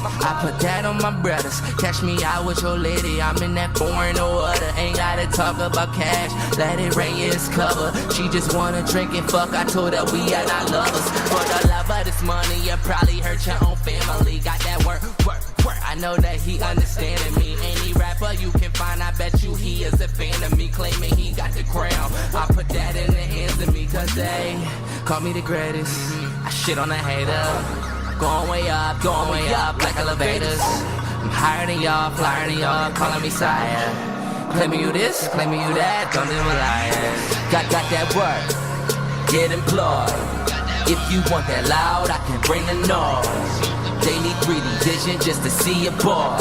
I put that on my brothers. Catch me out with your lady. I'm in that foreign water. Ain't gotta talk about cash. Let it rain, yeah, it's cover. She just wanna drink and fuck. I told her we are not lovers. For the love of this money, you probably hurt your own family. Got that work. I know that he understanding me. Any rapper you can find, I bet you he is a fan of me. Claiming he got the crown. I put that in the hands of me. Cause they call me the greatest. I shit on a hater. Going way up like elevators. I'm higher than y'all, flyer than y'all, calling me sire. Claiming you this, claiming you that, don't live a liar. Got that work, get employed. If you want that loud, I can bring the noise. They need 3D vision just to see a boy.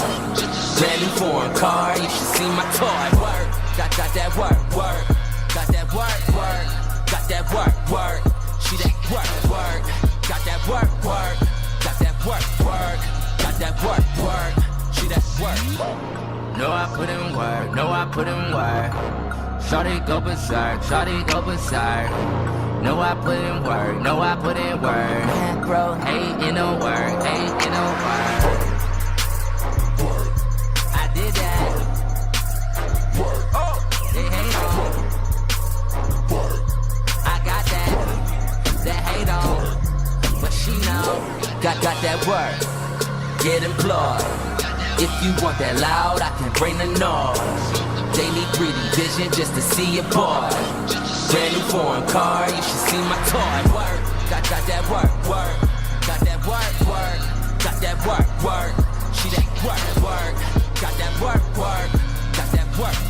Brand new foreign car, you should see my toy. Work, got that work. Got that work. Got that work. She that work. Got that work. Got that work. Got that work. She that work. No, I put in work. Shawty go berserk. No, I put in work. Bro, ain't in no work. I did that. Oh, they hate on. I got that hate on. But she know. Got that work. Get employed. If you want that loud, I can bring the noise. They need 3D vision just to see a boy. Brand new foreign car, you should see my toy. Work, got that work. Got that work. Got that work. She that work. Got that work. Got that work.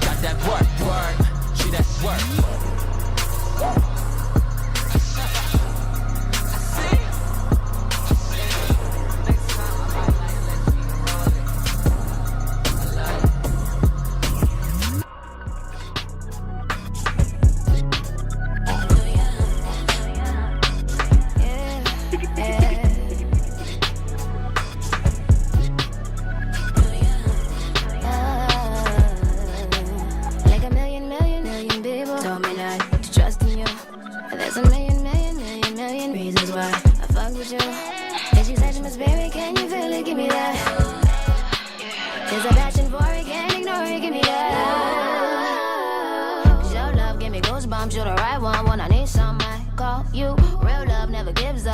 Got that work. She that work.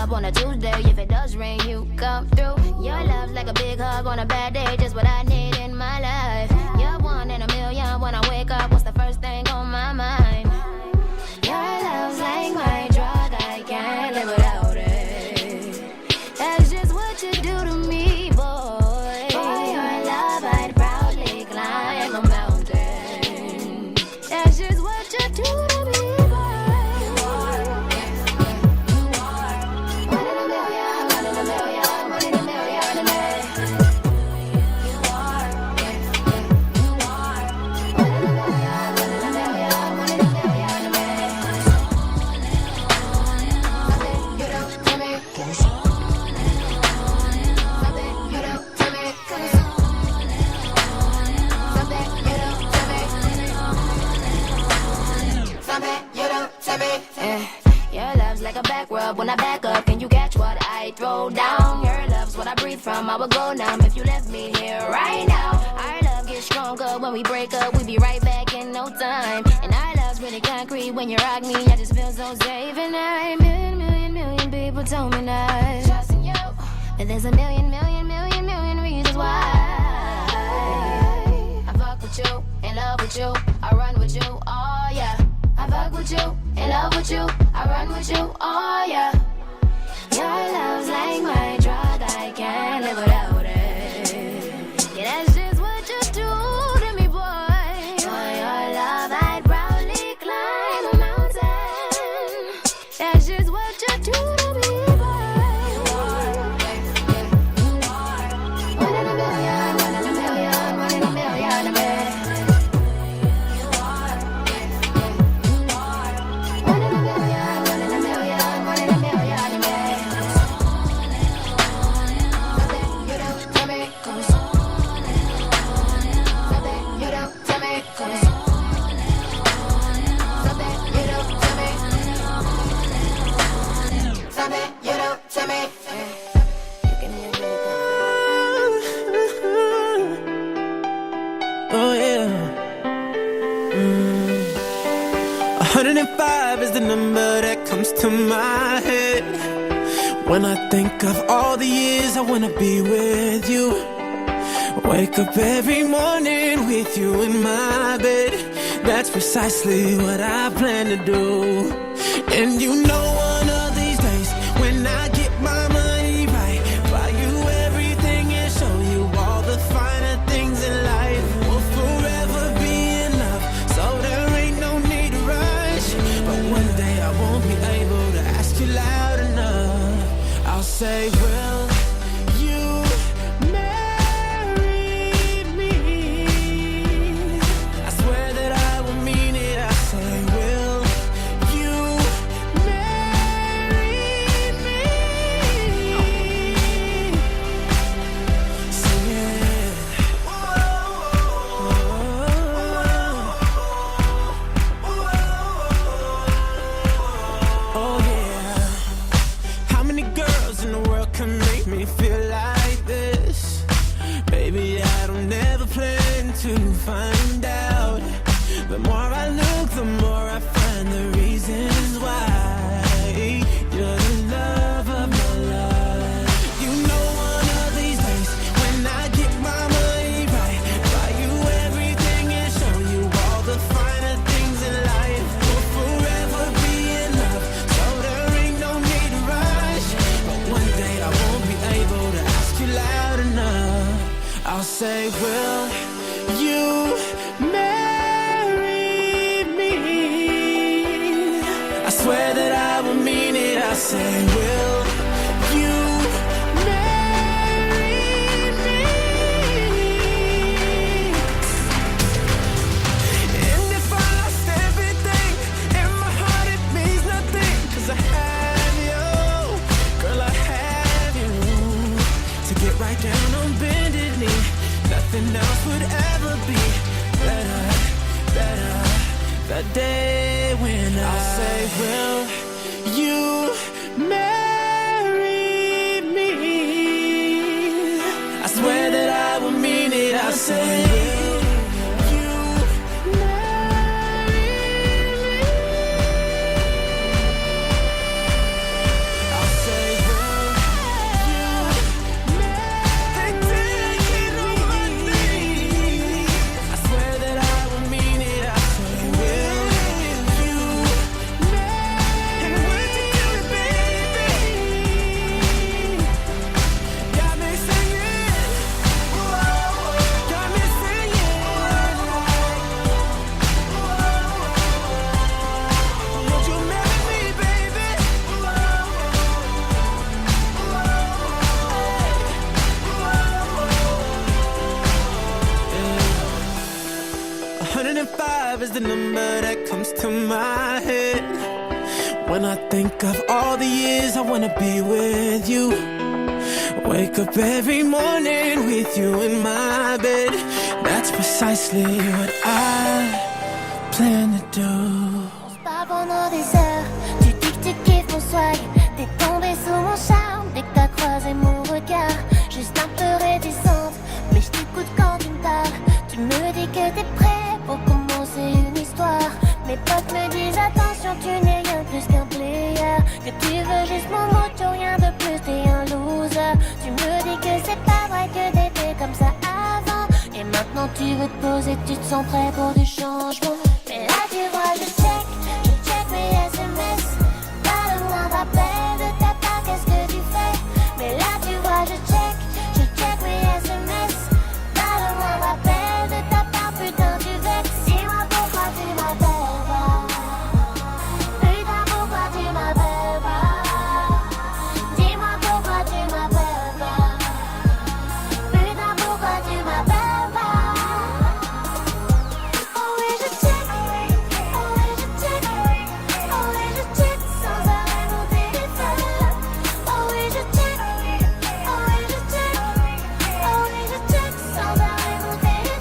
On a Tuesday, if it does rain, you come through. Your love's like a big hug on a bad day, just what I need in my life. You're one in a million. When I wake up, what's the first thing on my mind? Your love's like my drug, I can't live without it. That's just what you do to me, boy. For your love, I'd proudly climb a mountain. That's just what you do to me. Your love's like a back rub when I back up. Can you catch what I throw down? Your love's what I breathe from. I would go numb if you left me here right now. Our love gets stronger when we break up. We be right back in no time. And our love's really concrete when you rock me. I just feel so safe. And I million people told me not trusting you, but there's a million reasons why. I fuck with you, in love with you, I run with you, oh yeah. I fuck with you, in love with you, I run with you, oh yeah. Your love's like my drug, I can't live without it. Yeah, that's just what you do to me, boy. For your love, I'd proudly climb a mountain. That's just what you do to me, boy. One in a million, one in a million, one in a million, man. One in a million, one in a million, one in a million, man. to my head. When I think of all the years I wanna be with you. Wake up every morning with you in my bed. That's precisely what I plan to do. And you know one of these days when I get my money right, buy you everything and show you all the finer things in life. We'll forever be in love, so there ain't no need to rush. But one day I won't be able to ask you loud enough. I'll say, will you marry me? I swear that I will mean it. I say, will you marry me? Sing it. Oh yeah. How many girls in the world can make me feel like this? Baby, I don't ever plan to find out. The more I look, the more I find the reasons why. You're the love of my life. You know one of these days when I get my money right, buy you everything and show you all the finer things in life. We'll forever be in love, so there ain't no need to rush. But one day I won't be able to ask you loud enough. I'll say, will you marry me? I swear that I will mean it. I say, will you marry me? And if I lost everything in my heart, it means nothing. 'Cause I have you, girl, I have you. To get right down on bended knee, nothing else would ever be better, better. The day when I'll say, will you marry me? I swear that I will mean it. I say, will you marry me? I'll say, will you marry me? I swear that I will mean it. I say, will you marry? And would you do it, baby? Got me singing. Got me singing. Would you marry me, baby? 105 is the number that comes to my head when I think of all the years I wanna be with you. Wake up every morning with you in my bed. That's precisely what I plan to do. On se parle pendant des heures. Tu dis que tu kiffes mon swag. T'es tombé sous mon charme dès que t'as croisé mon regard. Juste un peu réticente, mais je t'écoute quand tu me parles. Tu me dis que t'es prêt pour commencer une histoire. Mes potes me disent attention, tu n'es rien plus qu'un player. Que tu veux juste mon moto, rien de plus, t'es un loser. Tu me dis que c'est pas vrai que t'étais comme ça avant. Et maintenant tu veux te poser, tu te sens prêt pour du changement. Mais là tu vois, je check mes SMS. Pas le moindre appel de ta part, qu'est-ce que tu fais? Mais là tu vois, je check mes SMS. Pas le moindre appel de ta part, putain tu vexes. Dis-moi pourquoi tu m'appelles pas. Putain pourquoi tu m'appelles pas. Dis-moi pourquoi tu m'appelles pas. Putain pourquoi tu m'appelles pas. Oh oui je check sans arrêt mon téléphone. Oh oui je check sans arrêt mon téléphone.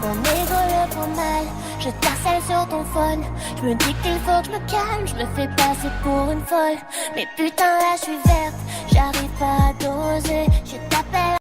Mon ego le prend mal, je t'harcèle sur ton phone. Je me dis qu'il faut que je me calme, je me fais passer pour une folle. Mais putain là je suis verte, j'arrive pas à doser. Je t'appelle